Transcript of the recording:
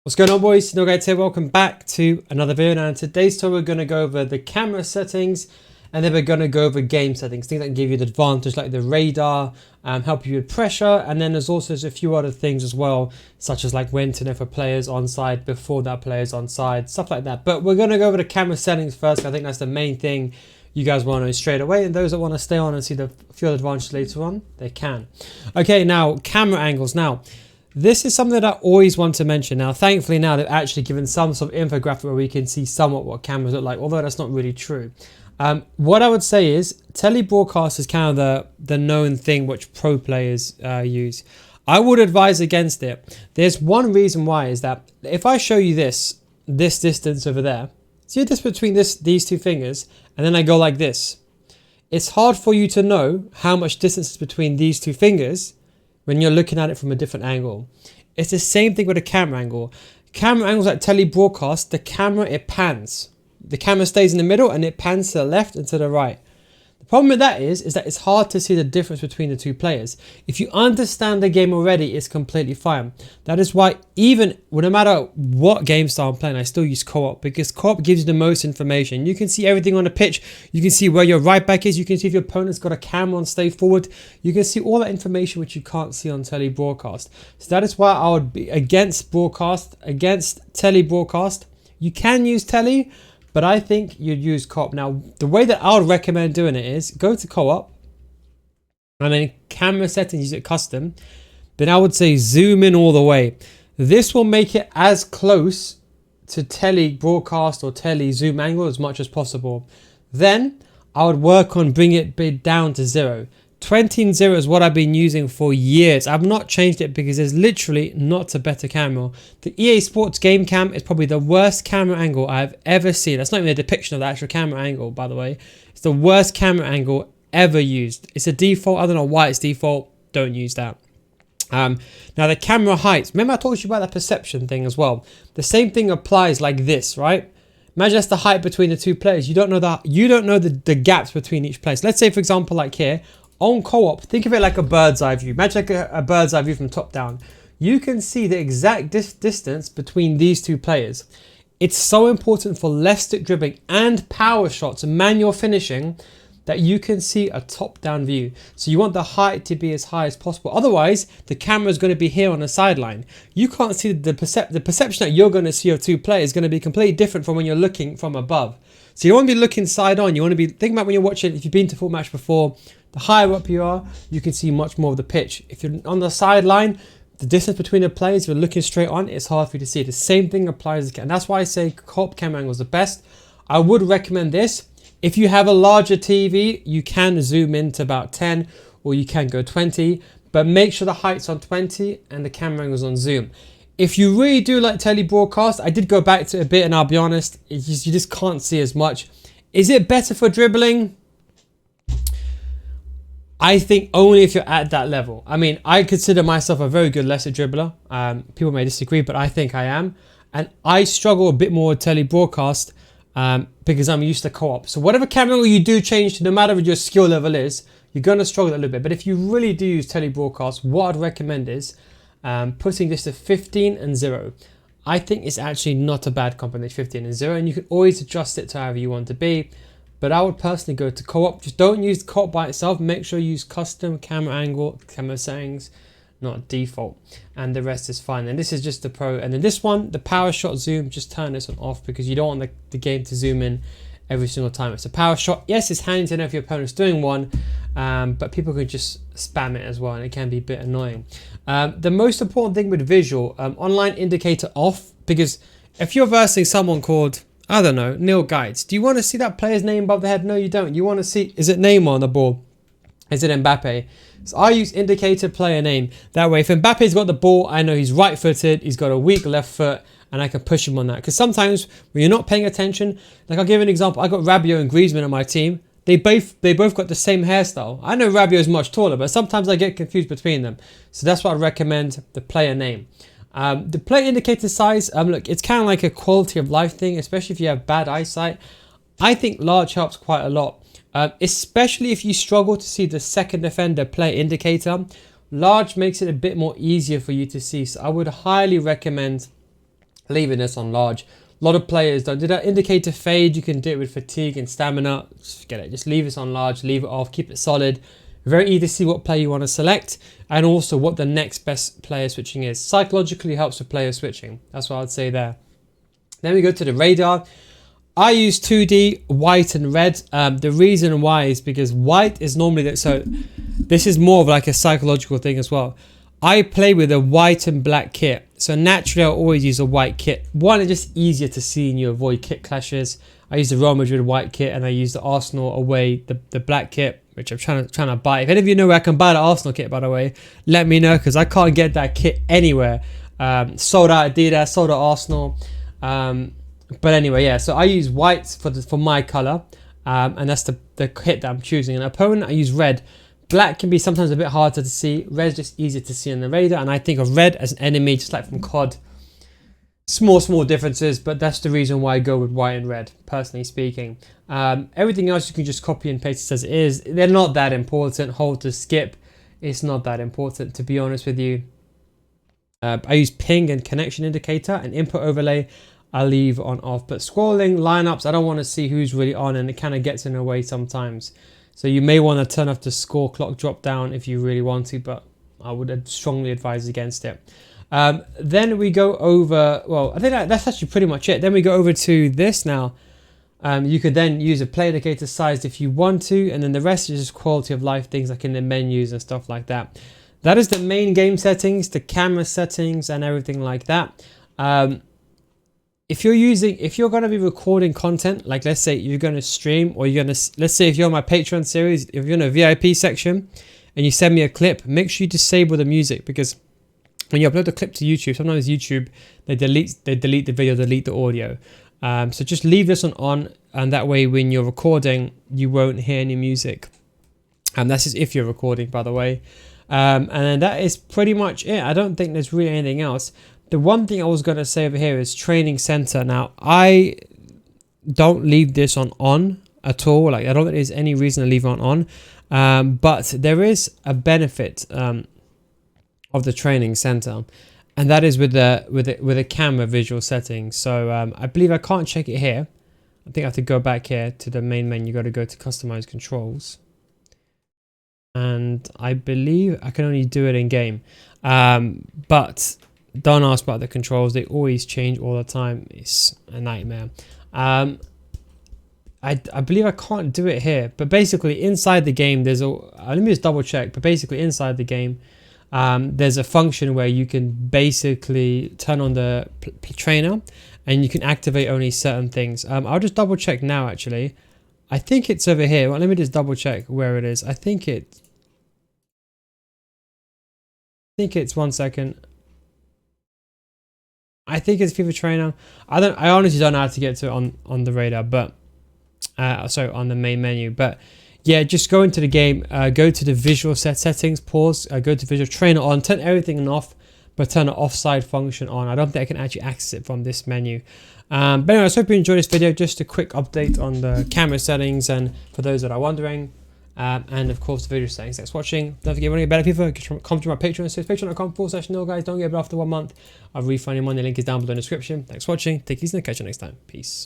What's going on, boys? No guys here. Welcome back to another video. Now in today's tutorial, we're going to go over the camera settings, and then we're going to go over game settings, things that can give you the advantage like the radar, help you with pressure, and then there's also a few other things as well, such as like when to know if a player's onside, before that player's onside, stuff like that. But we're going to go over the camera settings first. I think that's the main thing you guys want to know straight away, and those that want to stay on and see the few other advantages later on, they can. Okay, now camera angles. Now this is something that I always want to mention. Now, thankfully now they've actually given some sort of infographic where we can see somewhat what cameras look like, although that's not really true. What I would say is telebroadcast is kind of the known thing which pro players use. I would advise against it. There's one reason why, is that if I show you this distance over there, see the distance between these two fingers, and then I go like this, it's hard for you to know how much distance is between these two fingers when you're looking at it from a different angle. It's the same thing with a camera angle. Camera angles like telebroadcast, the camera, it pans. The camera stays in the middle and it pans to the left and to the right. The problem with that is that it's hard to see the difference between the two players. If you understand the game already, it's completely fine. That is why no matter what game style I'm playing, I still use co-op, because co-op gives you the most information. You can see everything on the pitch. You can see where your right back is. You can see if your opponent's got a camera on stay forward. You can see all that information which you can't see on telebroadcast. So that is why I would be against telebroadcast. You can use tele, but I think you'd use co-op. Now, the way that I would recommend doing it is go to co-op, and then camera settings, use it custom. Then I would say zoom in all the way. This will make it as close to telebroadcast or tele zoom angle as much as possible. Then I would work on bringing it down to 0. 20 and 0 is what I've been using for years. I've not changed it because there's literally not a better camera. The EA Sports Game Cam is probably the worst camera angle I've ever seen. That's not even a depiction of the actual camera angle, by the way. It's the worst camera angle ever used. It's a default. I don't know why it's default. Don't use that. Now the camera heights. Remember I told you about that perception thing as well. The same thing applies like this, right? Imagine that's the height between the two players. You don't know the gaps between each place. Let's say, for example, like here, on co-op, think of it like a bird's eye view. Imagine like a bird's eye view from top down. You can see the exact distance between these two players. It's so important for left stick dribbling and power shots and manual finishing that you can see a top-down view. So you want the height to be as high as possible. Otherwise, the camera is going to be here on the sideline. You can't see the perception that you're going to see of two players is going to be completely different from when you're looking from above. So you don't want to be looking side on. You want to be thinking about when you're watching. If you've been to full match before, the higher up you are, you can see much more of the pitch. If you're on the sideline, the distance between the players, if you're looking straight on, it's hard for you to see. The same thing applies, and that's why I say co-op camera angle is the best. I would recommend this. If you have a larger TV, you can zoom in to about 10, or you can go 20, but make sure the height's on 20 and the camera angle's on zoom. If you really do like telebroadcast, I did go back to it a bit, and I'll be honest, you just can't see as much. Is it better for dribbling? I think only if you're at that level. I mean, I consider myself a very good lesser dribbler. People may disagree, but I think I am. And I struggle a bit more with telebroadcast because I'm used to co-op. So whatever camera angle you do change to, no matter what your skill level is, you're going to struggle a little bit. But if you really do use telebroadcast, what I'd recommend is putting this to 15 and 0. I think it's actually not a bad combination, 15 and 0. And you can always adjust it to however you want to be. But I would personally go to co-op. Just don't use co-op by itself. Make sure you use custom camera angle, camera settings, not default. And the rest is fine. And this is just the pro. And then this one, the power shot zoom, just turn this one off because you don't want the game to zoom in every single time. It's a power shot. Yes, it's handy to know if your opponent's doing one, but people can just spam it as well, and it can be a bit annoying. The most important thing with visual, online indicator off, because if you're versing someone called, I don't know, Neil Guides, do you want to see that player's name above the head? No, you don't. You want to see, is it Neymar on the ball? Is it Mbappe? So I use indicator player name. That way, if Mbappe's got the ball, I know he's right-footed, he's got a weak left foot, and I can push him on that. Because sometimes when you're not paying attention, like I'll give you an example. I got Rabiot and Griezmann on my team. They both got the same hairstyle. I know Rabiot is much taller, but sometimes I get confused between them. So that's why I recommend the player name. The player indicator size, look, it's kind of like a quality of life thing, especially if you have bad eyesight. I think large helps quite a lot, especially if you struggle to see the second defender player indicator. Large makes it a bit more easier for you to see. So I would highly recommend leaving this on large. A lot of players don't do that. Indicator fade, you can do it with fatigue and stamina. Just forget it. Just leave this on large, leave it off, keep it solid. Very easy to see what player you want to select and also what the next best player switching is. Psychologically helps with player switching. That's what I'd say there. Then we go to the radar. I use 2D, white and red. The reason why is because white is normally, so this is more of like a psychological thing as well. I play with a white and black kit. So naturally, I always use a white kit. One, it's just easier to see and you avoid kit clashes. I use the Real Madrid white kit and I use the Arsenal away, the black kit, which I'm trying to buy. If any of you know where I can buy the Arsenal kit, by the way, let me know because I can't get that kit anywhere. Sold out Adidas, sold out Arsenal. But anyway, yeah, so I use white for my color. And that's the kit that I'm choosing. An opponent, I use red. Black can be sometimes a bit harder to see. Red's just easier to see on the radar. And I think of red as an enemy, just like from COD. Small differences, but that's the reason why I go with white and red, personally speaking. Everything else you can just copy and paste as it is. They're not that important. Hold to skip. It's not that important, to be honest with you. I use ping and connection indicator and input overlay. I leave on off. But scrolling, lineups, I don't want to see who's really on, and it kind of gets in the way sometimes. So you may want to turn off the score clock drop down if you really want to, but I would strongly advise against it. Then we go over, well, I think that's actually pretty much it. Then we go over to this now. You could then use a play indicator size if you want to, and then the rest is just quality of life things like in the menus and stuff like that. That is the main game settings, the camera settings and everything like that. If you're going to be recording content, like let's say you're going to stream, or let's say if you're on my Patreon series, if you're in a VIP section and you send me a clip, make sure you disable the music, because when you upload the clip to YouTube, sometimes YouTube, they delete the video, delete the audio. So just leave this on, and that way when you're recording, you won't hear any music. And that's just if you're recording, by the way. And then that is pretty much it. I don't think there's really anything else. The one thing I was going to say over here is training center. Now, I don't leave this on at all. Like, I don't think there's any reason to leave it on. But there is a benefit of the training center, and that is with the camera visual settings. So I believe I can't check it here. I think I have to go back here to the main menu. You got to go to customize controls, and I believe I can only do it in game. But don't ask about the controls. They always change all the time. It's a nightmare. I believe I can't do it here, but basically inside the game there's a let me just double check, but basically inside the game there's a function where you can basically turn on the trainer and you can activate only certain things. I'll just double check now actually. I think it's over here. Well, let me just double check where it is. I think it's 1 second. I think it's FIFA Trainer. I honestly don't know how to get to it on the radar, but sorry, on the main menu. But yeah, just go into the game, go to the visual settings, pause, go to visual trainer on, turn everything off, but turn the offside function on. I don't think I can actually access it from this menu. But anyway, I hope you enjoyed this video. Just a quick update on the camera settings, and for those that are wondering. And of course the video settings. Thanks for watching. Don't forget, when you get better people, come to my Patreon. So it's patreon.com/nil, guys. Don't get it after 1 month. I'll refund your money. Link is down below in the description. Thanks for watching. Take it easy and catch you next time. Peace.